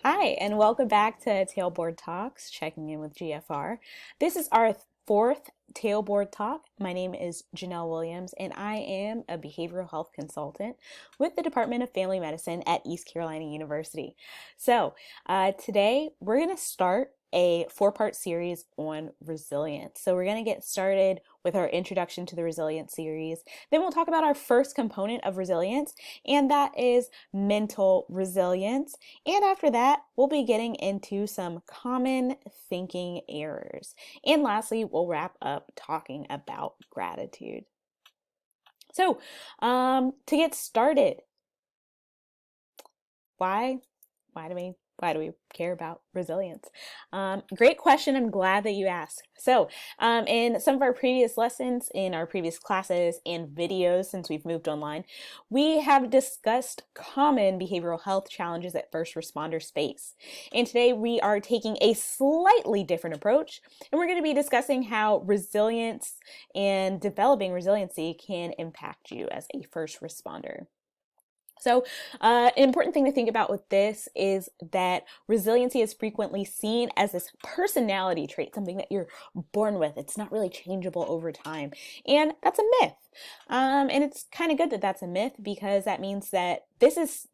Hi, and welcome back to Tailboard Talks, checking in with GFR. This is our fourth Tailboard Talk. My name is Janelle Williams, and I am a behavioral health consultant with the Department of Family Medicine at East Carolina University. Today we're going to start a four-part series on resilience. So we're going to get started with our introduction to the resilience series. Then we'll talk about our first component of resilience, and that is mental resilience. And after that, we'll be getting into some common thinking errors. And lastly, we'll wrap up talking about gratitude. To get started, why do we care about resilience? Great question. I'm glad that you asked. In some of our previous lessons, in our previous classes and videos, since we've moved online, we have discussed common behavioral health challenges that first responders face. And today we are taking a slightly different approach, and we're going to be discussing how resilience and developing resiliency can impact you as a first responder. An important thing to think about with this is that resiliency is frequently seen as this personality trait, something that you're born with. It's not really changeable over time. And that's a myth. And it's kind of good that that's a myth, because that means that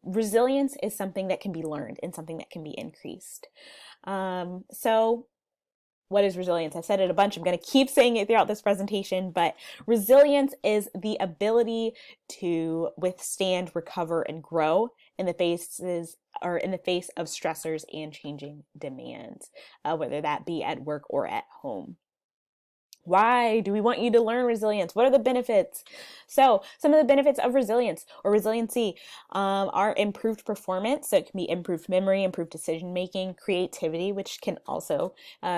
resilience is something that can be learned and something that can be increased. What is resilience? I've said it a bunch. I'm going to keep saying it throughout this presentation, but resilience is the ability to withstand, recover, and grow in the face of stressors and changing demands, whether that be at work or at home. Why do we want you to learn resilience? What are the benefits? So some of the benefits of resilience or resiliency are improved performance. So it can be improved memory, improved decision making, creativity, which can also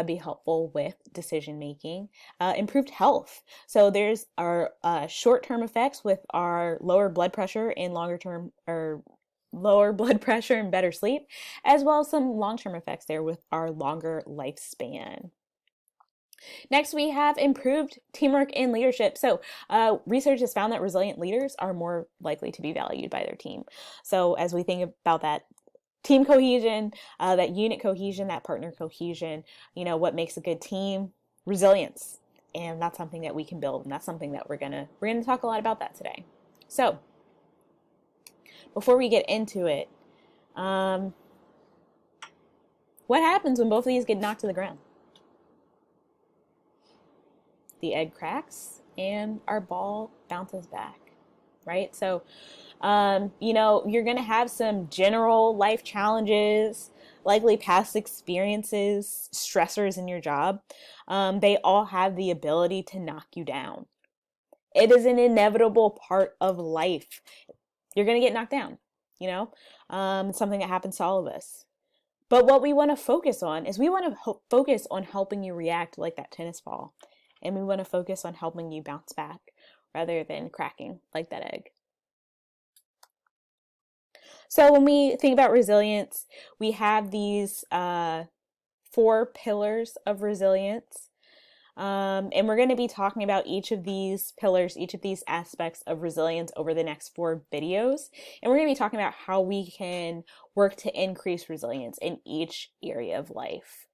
be helpful with decision making, improved health. So there's our short-term effects with our lower blood pressure and lower blood pressure and better sleep, as well as some long-term effects there with our longer lifespan. Next, we have improved teamwork and leadership. Research has found that resilient leaders are more likely to be valued by their team. So as we think about that team cohesion, that unit cohesion, that partner cohesion, what makes a good team? Resilience. And that's something that we can build, and that's something that we're gonna talk a lot about that today. So before we get into it, what happens when both of these get knocked to the ground? The egg cracks and our ball bounces back, right? You're going to have some general life challenges, likely past experiences, stressors in your job. They all have the ability to knock you down. It is an inevitable part of life. You're going to get knocked down, it's something that happens to all of us. But what we want to focus on is focus on helping you react like that tennis ball. And we want to focus on helping you bounce back rather than cracking like that egg. So when we think about resilience, we have these 4 pillars of resilience. And we're going to be talking about each of these pillars, each of these aspects of resilience over the next 4 videos. And we're going to be talking about how we can work to increase resilience in each area of life.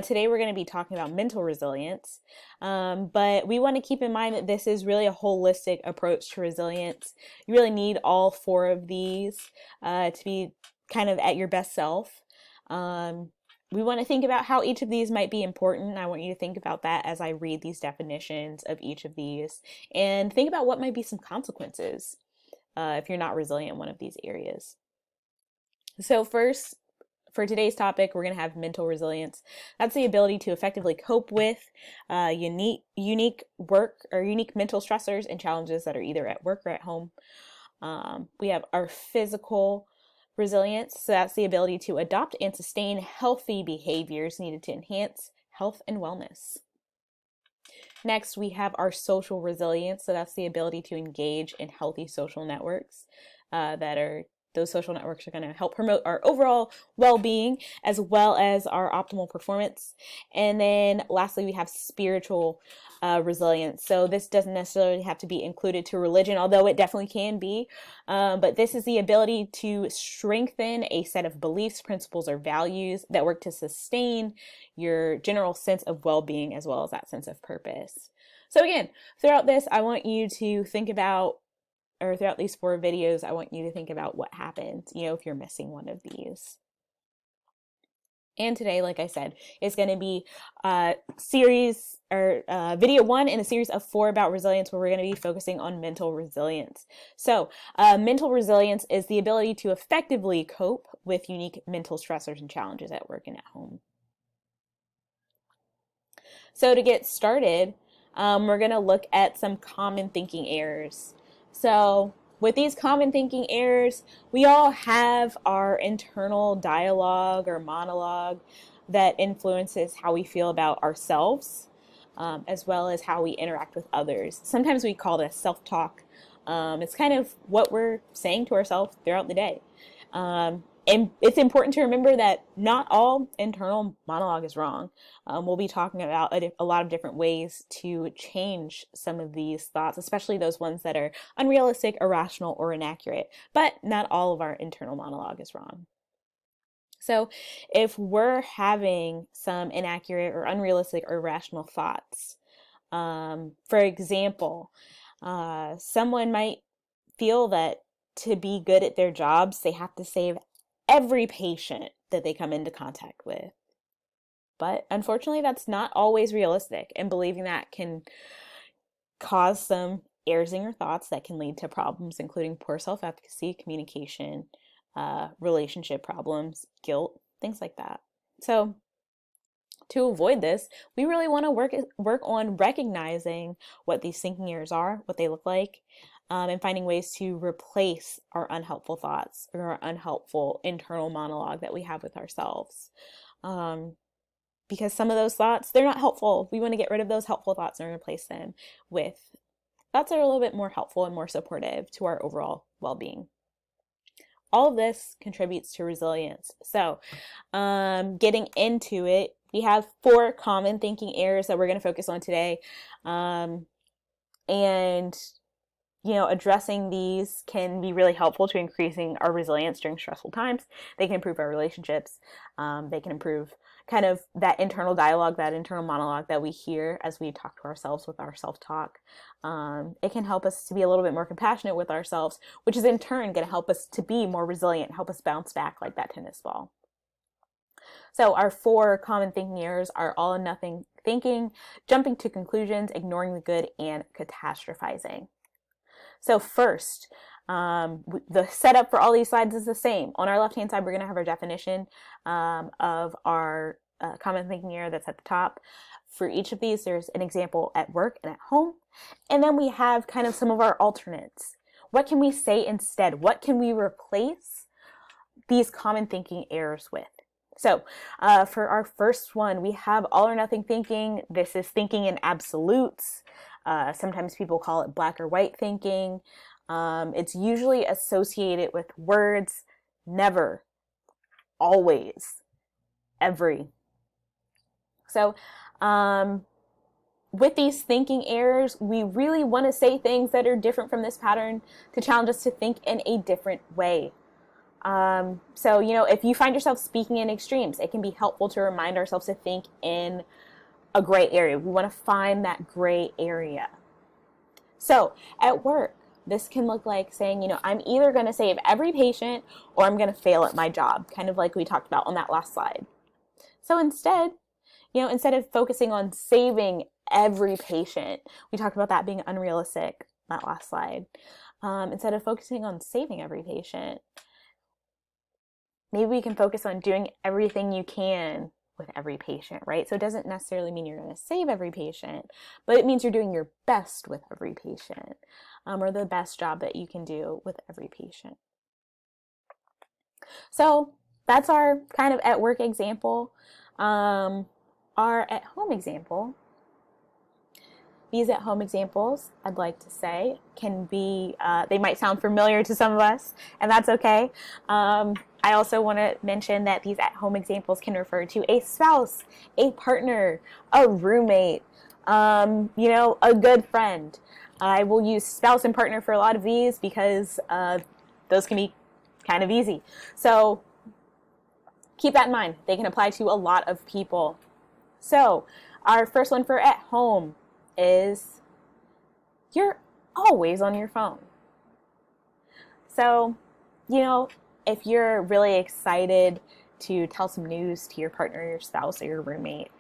Today we're going to be talking about mental resilience, but we want to keep in mind that this is really a holistic approach to resilience. You really need all 4 of these to be kind of at your best self. We want to think about how each of these might be important. I want you to think about that as I read these definitions of each of these, and think about what might be some consequences if you're not resilient in one of these areas. So first, for today's topic, we're going to have mental resilience. That's the ability to effectively cope with unique work or unique mental stressors and challenges that are either at work or at home. We have our physical resilience. So that's the ability to adopt and sustain healthy behaviors needed to enhance health and wellness. Next, we have our social resilience. So that's the ability to engage in healthy social networks that are Those social networks are going to help promote our overall well-being as well as our optimal performance. And then lastly, we have spiritual resilience. So this doesn't necessarily have to be included to religion, although it definitely can be. But this is the ability to strengthen a set of beliefs, principles, or values that work to sustain your general sense of well-being as well as that sense of purpose. So again, throughout this, I want you to think about, or throughout these 4 videos, I want you to think about what happened, if you're missing one of these. And today, like I said, is going to be series or video 1 in a series of 4 about resilience, where we're going to be focusing on mental resilience. So mental resilience is the ability to effectively cope with unique mental stressors and challenges at work and at home. So to get started, we're going to look at some common thinking errors. So with these common thinking errors, we all have our internal dialogue or monologue that influences how we feel about ourselves, as well as how we interact with others. Sometimes we call this self-talk. It's kind of what we're saying to ourselves throughout the day. And it's important to remember that not all internal monologue is wrong. We'll be talking about a lot of different ways to change some of these thoughts, especially those ones that are unrealistic, irrational, or inaccurate. But not all of our internal monologue is wrong. So if we're having some inaccurate or unrealistic or irrational thoughts, for example, someone might feel that to be good at their jobs, they have to save every patient that they come into contact with. But unfortunately, that's not always realistic, and believing that can cause some errors in your thoughts that can lead to problems, including poor self-efficacy, communication, relationship problems, guilt, things like that. So to avoid this, we really want to work on recognizing what these thinking errors are, what they look like, and finding ways to replace our unhelpful thoughts or our unhelpful internal monologue that we have with ourselves. Because some of those thoughts, they're not helpful. We want to get rid of those helpful thoughts and replace them with thoughts that are a little bit more helpful and more supportive to our overall well-being. All of this contributes to resilience. So getting into it, we have 4 common thinking errors that we're going to focus on today. And addressing these can be really helpful to increasing our resilience during stressful times. They can improve our relationships. They can improve kind of that internal dialogue, that internal monologue that we hear as we talk to ourselves with our self-talk. It can help us to be a little bit more compassionate with ourselves, which is in turn going to help us to be more resilient, help us bounce back like that tennis ball. So our 4 common thinking errors are all or nothing thinking, jumping to conclusions, ignoring the good, and catastrophizing. So first, the setup for all these slides is the same. On our left-hand side, we're going to have our definition of our common thinking error that's at the top. For each of these, there's an example at work and at home. And then we have kind of some of our alternates. What can we say instead? What can we replace these common thinking errors with? So for our first one, we have all or nothing thinking. This is thinking in absolutes. Sometimes people call it black or white thinking. It's usually associated with words never, always, every. So with these thinking errors, we really want to say things that are different from this pattern to challenge us to think in a different way. So, if you find yourself speaking in extremes, it can be helpful to remind ourselves to think in a gray area. We want to find that gray area. So at work, this can look like saying, I'm either going to save every patient or I'm going to fail at my job, kind of like we talked about on that last slide. So instead of focusing on saving every patient, we talked about that being unrealistic, that last slide. Instead of focusing on saving every patient, maybe we can focus on doing everything you can with every patient, right? So it doesn't necessarily mean you're going to save every patient, but it means you're doing your best with every patient, or the best job that you can do with every patient. So that's our kind of at work example. Our at home example, These at-home examples, I'd like to say, can be, they might sound familiar to some of us, and that's okay. I also want to mention that these at-home examples can refer to a spouse, a partner, a roommate, a good friend. I will use spouse and partner for a lot of these because those can be kind of easy. So keep that in mind. They can apply to a lot of people. So our first one for at home is you're always on your phone. So, if you're really excited to tell some news to your partner, your spouse, or your roommate,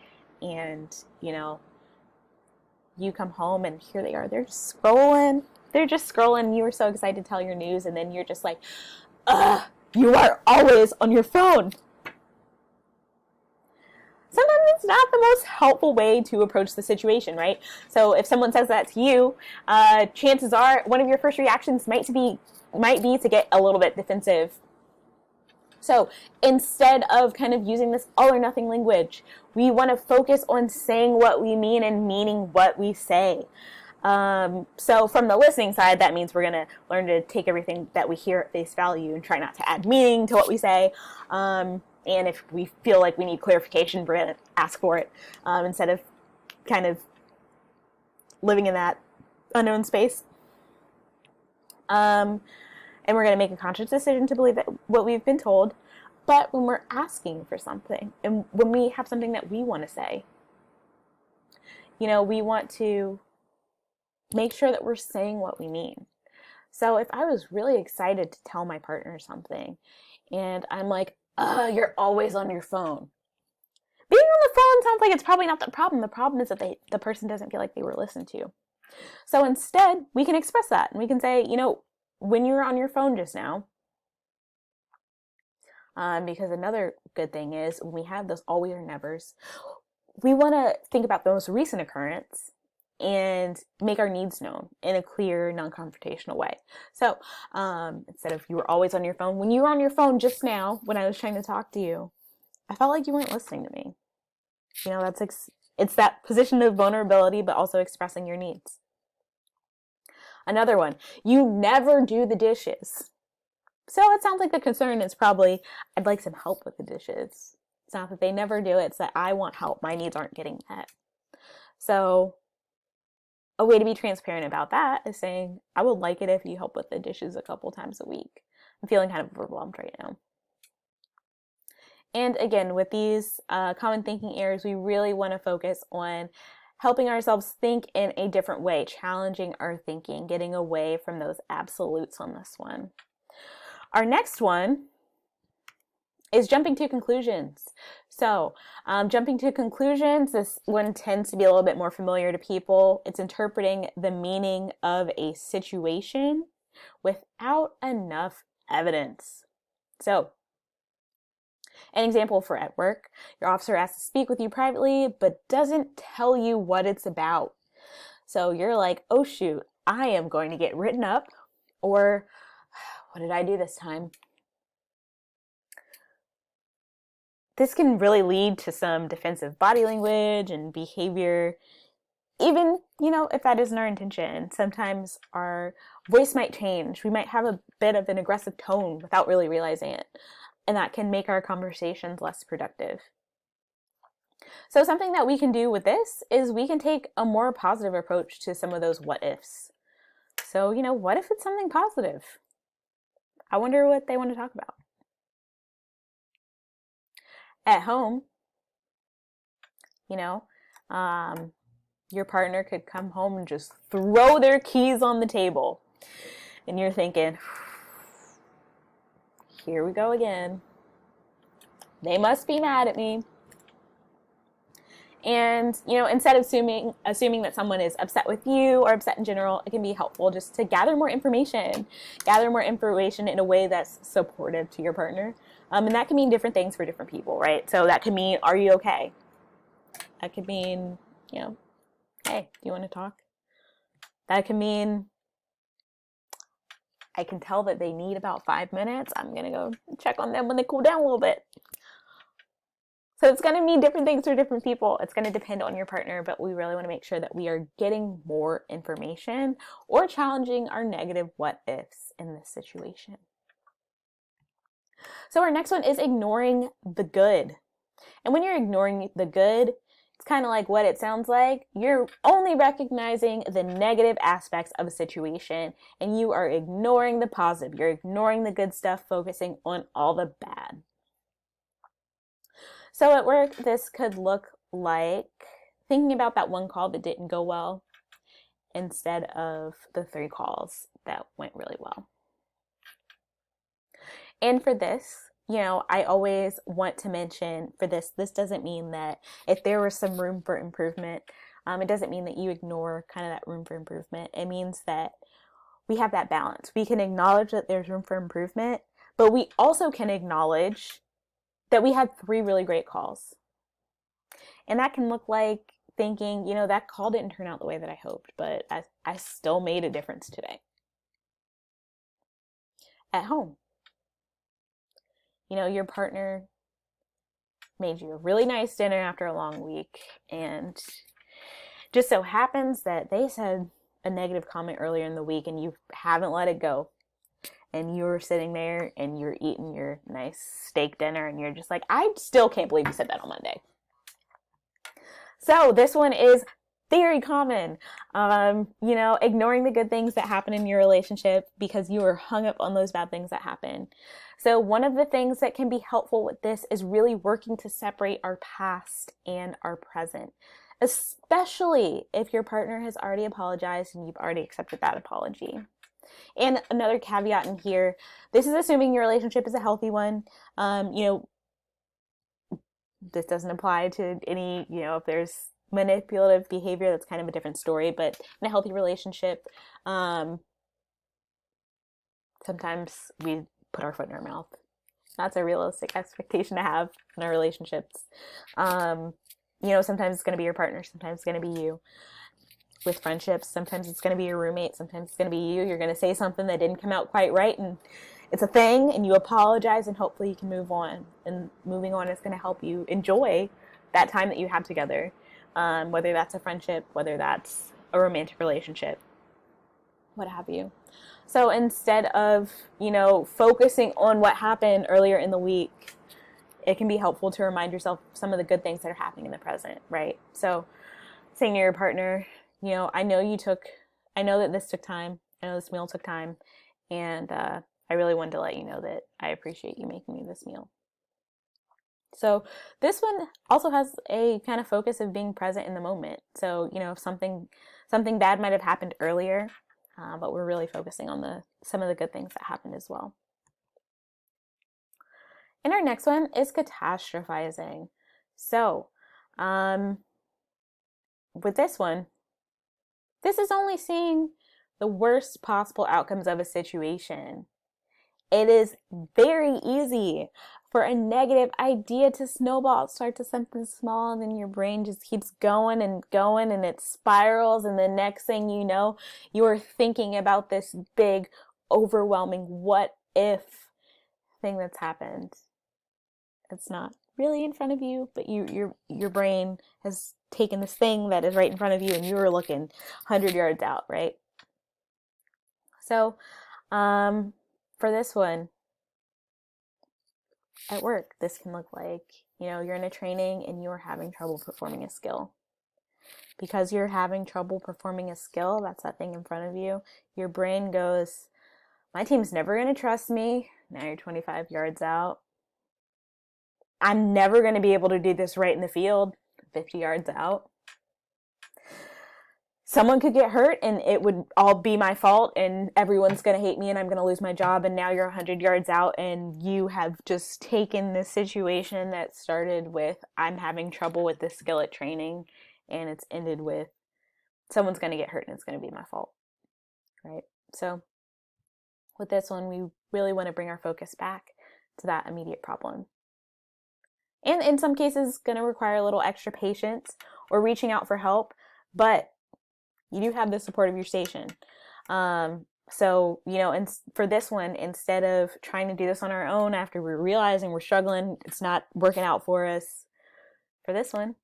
and, you come home and here they are, they're just scrolling. You were so excited to tell your news, and then you're just like, you are always on your phone. Sometimes it's not the most helpful way to approach the situation, right? So if someone says that to you, chances are one of your first reactions might be to get a little bit defensive. So instead of kind of using this all or nothing language, we want to focus on saying what we mean and meaning what we say. So from the listening side, that means we're going to learn to take everything that we hear at face value and try not to add meaning to what we say. And if we feel like we need clarification, we're going to ask for it instead of kind of living in that unknown space. And we're going to make a conscious decision to believe that what we've been told. But when we're asking for something, and when we have something that we want to say, we want to make sure that we're saying what we mean. So if I was really excited to tell my partner something, and I'm like, you're always on your phone. Being on the phone sounds like it's probably not the problem. The problem is that the person doesn't feel like they were listened to. So instead, we can express that, and we can say, when you were on your phone just now, because another good thing is when we have those always or nevers, we want to think about the most recent occurrence and make our needs known in a clear, non-confrontational way. So instead of you were always on your phone, when you were on your phone just now, when I was trying to talk to you, I felt like you weren't listening to me. It's that position of vulnerability, but also expressing your needs. Another one, you never do the dishes. So it sounds like the concern is probably, I'd like some help with the dishes. It's not that they never do it, it's that I want help. My needs aren't getting met. So a way to be transparent about that is saying, I would like it if you help with the dishes a couple times a week. I'm feeling kind of overwhelmed right now. And again, with these common thinking errors, we really want to focus on helping ourselves think in a different way, challenging our thinking, getting away from those absolutes on this one. Our next one is jumping to conclusions. So jumping to conclusions, this one tends to be a little bit more familiar to people. It's interpreting the meaning of a situation without enough evidence. So an example for at work, your officer asks to speak with you privately, but doesn't tell you what it's about. So you're like, oh shoot, I am going to get written up, or what did I do this time? This can really lead to some defensive body language and behavior, even, if that isn't our intention. Sometimes our voice might change. We might have a bit of an aggressive tone without really realizing it. And that can make our conversations less productive. So something that we can do with this is we can take a more positive approach to some of those what ifs. So, what if it's something positive? I wonder what they want to talk about. At home, your partner could come home and just throw their keys on the table. And you're thinking, here we go again. They must be mad at me. And, instead of assuming that someone is upset with you or upset in general, it can be helpful just to gather more information in a way that's supportive to your partner. And that can mean different things for different people, right? So that could mean, are you okay? That could mean, hey, do you want to talk? That can mean, I can tell that they need about 5 minutes. I'm going to go check on them when they cool down a little bit. So it's going to mean different things for different people. It's going to depend on your partner, but we really want to make sure that we are getting more information or challenging our negative what ifs in this situation. So our next one is ignoring the good. And when you're ignoring the good, it's kind of like what it sounds like. You're only recognizing the negative aspects of a situation and you are ignoring the positive. You're ignoring the good stuff, focusing on all the bad. So at work, this could look like thinking about that one call that didn't go well instead of the 3 calls that went really well. And for this, I always want to mention for this doesn't mean that if there was some room for improvement, it doesn't mean that you ignore kind of that room for improvement. It means that we have that balance. We can acknowledge that there's room for improvement, but we also can acknowledge that we had 3 really great calls. And that can look like thinking, that call didn't turn out the way that I hoped, but I still made a difference today. At home, your partner made you a really nice dinner after a long week, and just so happens that they said a negative comment earlier in the week and you haven't let it go. And you're sitting there and you're eating your nice steak dinner and you're just like, I still can't believe you said that on Monday. So this one is very common, ignoring the good things that happen in your relationship because you are hung up on those bad things that happen. So one of the things that can be helpful with this is really working to separate our past and our present, especially if your partner has already apologized and you've already accepted that apology. And another caveat in here, this is assuming your relationship is a healthy one. This doesn't apply to any, if there's manipulative behavior, that's kind of a different story. But in a healthy relationship, sometimes we put our foot in our mouth. That's a realistic expectation to have in our relationships. Sometimes it's going to be your partner, sometimes it's going to be you. With friendships, sometimes it's going to be your roommate, sometimes it's going to be you. You're going to say something that didn't come out quite right, and it's a thing, and you apologize, and hopefully you can move on. And moving on is going to help you enjoy that time that you have together, whether that's a friendship, whether that's a romantic relationship, what have you. So instead of, focusing on what happened earlier in the week, it can be helpful to remind yourself some of the good things that are happening in the present, right? So saying to your partner, I know that this took time. I know this meal took time. And I really wanted to let you know that I appreciate you making me this meal. So this one also has a kind of focus of being present in the moment. So, if something bad might have happened earlier, but we're really focusing on some of the good things that happened as well. And our next one is catastrophizing. So, with this one, this is only seeing the worst possible outcomes of a situation. It is very easy for a negative idea to snowball, start to something small, and then your brain just keeps going and going, and it spirals, and the next thing you know, you're thinking about this big, overwhelming what if thing that's happened. It's not really in front of you, but your brain has taken this thing that is right in front of you and you were looking 100 yards out, right? So for this one, at work, this can look like, you're in a training and you're having trouble performing a skill. Because you're having trouble performing a skill, that's that thing in front of you, your brain goes, my team's never going to trust me. Now you're 25 yards out. I'm never going to be able to do this right in the field, 50 yards out. Someone could get hurt and it would all be my fault and everyone's going to hate me and I'm going to lose my job, and now you're 100 yards out and you have just taken this situation that started with I'm having trouble with this skill at training, and it's ended with someone's going to get hurt and it's going to be my fault, right? So with this one, we really want to bring our focus back to that immediate problem. And in some cases, going to require a little extra patience or reaching out for help, but you do have the support of your station. So, and for this one, instead of trying to do this on our own after we're realizing we're struggling, it's not working out for us, for this one,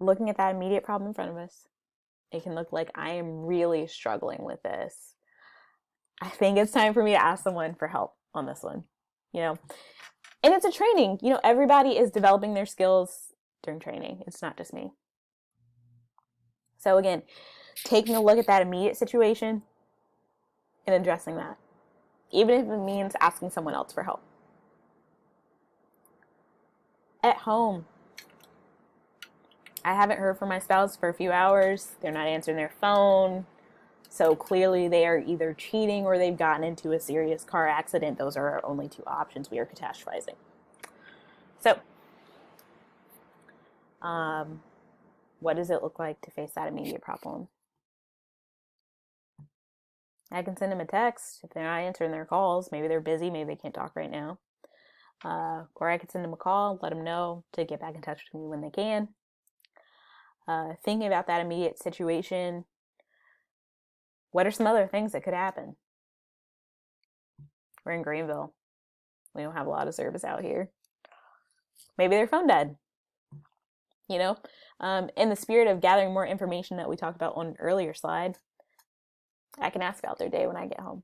looking at that immediate problem in front of us, it can look like I am really struggling with this. I think it's time for me to ask someone for help on this one, you know. And it's a training. You know, everybody is developing their skills during training. It's not just me. So again, taking a look at that immediate situation and addressing that, even if it means asking someone else for help. At home, I haven't heard from my spouse for a few hours. They're not answering their phone. So clearly they are either cheating or they've gotten into a serious car accident. Those are our only two options. We are catastrophizing. So, what does it look like to face that immediate problem? I can send them a text if they're not answering their calls. Maybe they're busy. Maybe they can't talk right now. Or I could send them a call, let them know to get back in touch with me when they can. Thinking about that immediate situation, what are some other things that could happen? We're in Greenville. We don't have a lot of service out here. Maybe their phone died. You know, in the spirit of gathering more information that we talked about on an earlier slide, I can ask about their day when I get home.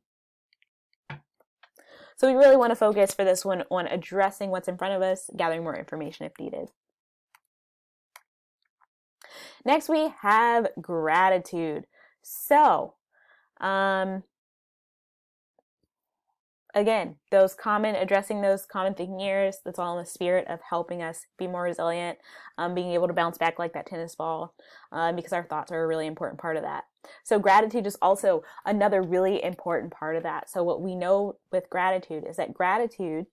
So we really want to focus for this one on addressing what's in front of us, gathering more information if needed. Next, we have gratitude. So, again, addressing those common thinking errors, that's all in the spirit of helping us be more resilient, being able to bounce back like that tennis ball, because our thoughts are a really important part of that. So gratitude is also another really important part of that. So what we know with gratitude is that gratitude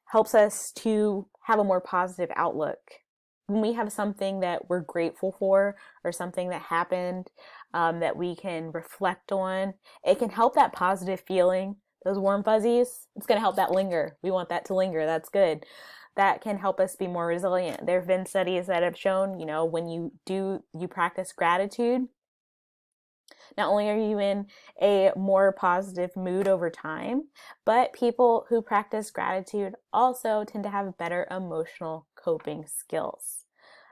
helps us to have a more positive outlook. When we have something that we're grateful for or something that happened that we can reflect on, it can help that positive feeling, those warm fuzzies, it's going to help that linger. We want that to linger. That's good. That can help us be more resilient. There have been studies that have shown, you know, when you practice gratitude, not only are you in a more positive mood over time, but people who practice gratitude also tend to have better emotional coping skills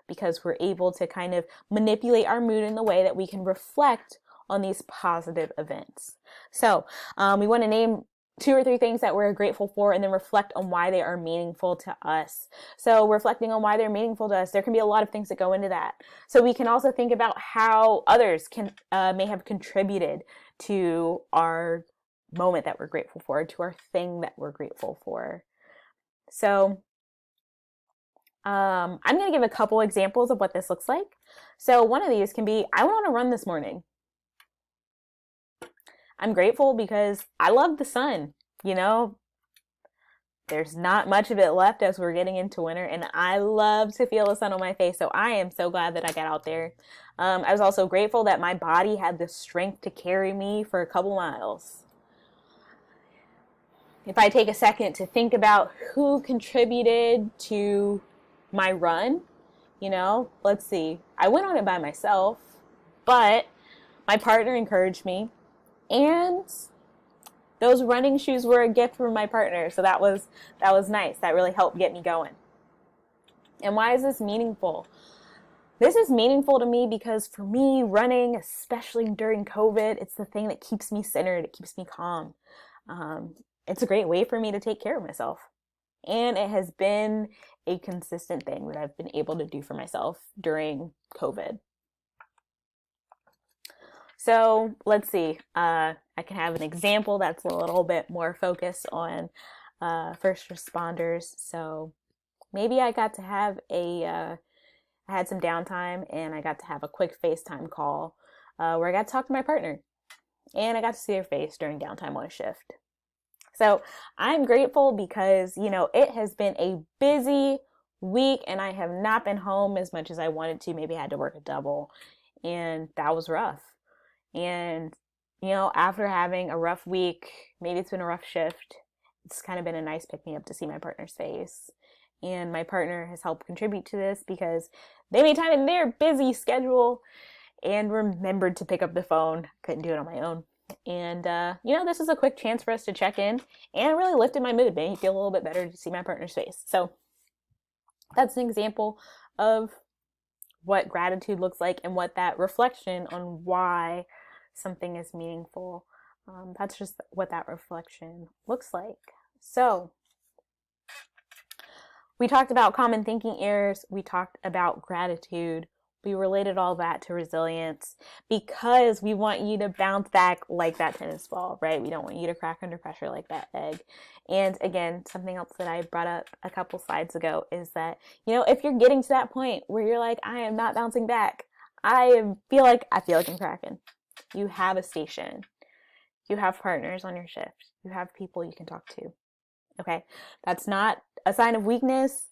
because we're able to kind of manipulate our mood in the way that we can reflect on these positive events. So we want to name 2 or 3 things that we're grateful for and then reflect on why they are meaningful to us. So reflecting on why they're meaningful to us, there can be a lot of things that go into that. So we can also think about how others may have contributed to our moment that we're grateful for, to our thing that we're grateful for. So I'm going to give a couple examples of what this looks like. So one of these can be, I went on a run this morning. I'm grateful because I love the sun. You know, there's not much of it left as we're getting into winter, and I love to feel the sun on my face. So I am so glad that I got out there. I was also grateful that my body had the strength to carry me for a couple miles. If I take a second to think about who contributed to my run, you know, let's see. I went on it by myself, but my partner encouraged me. And those running shoes were a gift from my partner. So that was nice. That really helped get me going. And why is this meaningful? This is meaningful to me because for me, running, especially during COVID, it's the thing that keeps me centered. It keeps me calm. It's a great way for me to take care of myself. And it has been a consistent thing that I've been able to do for myself during COVID. So let's see, I can have an example that's a little bit more focused on first responders. So maybe I got to have I had some downtime and I got to have a quick FaceTime call where I got to talk to my partner and I got to see their face during downtime on a shift. So I'm grateful because, you know, it has been a busy week and I have not been home as much as I wanted to. Maybe I had to work a double and that was rough. And, you know, after having a rough week, maybe it's been a rough shift, it's kind of been a nice pick-me-up to see my partner's face. And my partner has helped contribute to this because they made time in their busy schedule and remembered to pick up the phone. Couldn't do it on my own. And, you know, this is a quick chance for us to check in and it really lifted my mood, made me feel a little bit better to see my partner's face. So That's an example of what gratitude looks like and what that reflection on why something is meaningful. That's just what that reflection looks like. So we talked about common thinking errors. We talked about gratitude. We related all that to resilience because we want you to bounce back like that tennis ball, right? We don't want you to crack under pressure like that egg. And again, something else that I brought up a couple slides ago is that, you know, if you're getting to that point where you're like, I am not bouncing back, I feel like I'm cracking. You have a station. You have partners on your shift. You have people you can talk to. Okay? That's not a sign of weakness.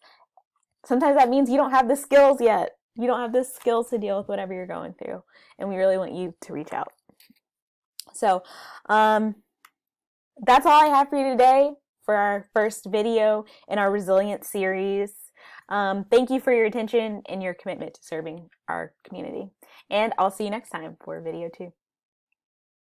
Sometimes that means you don't have the skills yet. You don't have the skills to deal with whatever you're going through. And we really want you to reach out. So, that's all I have for you today for our first video in our resilience series. Thank you for your attention and your commitment to serving our community. And I'll see you next time for video 2.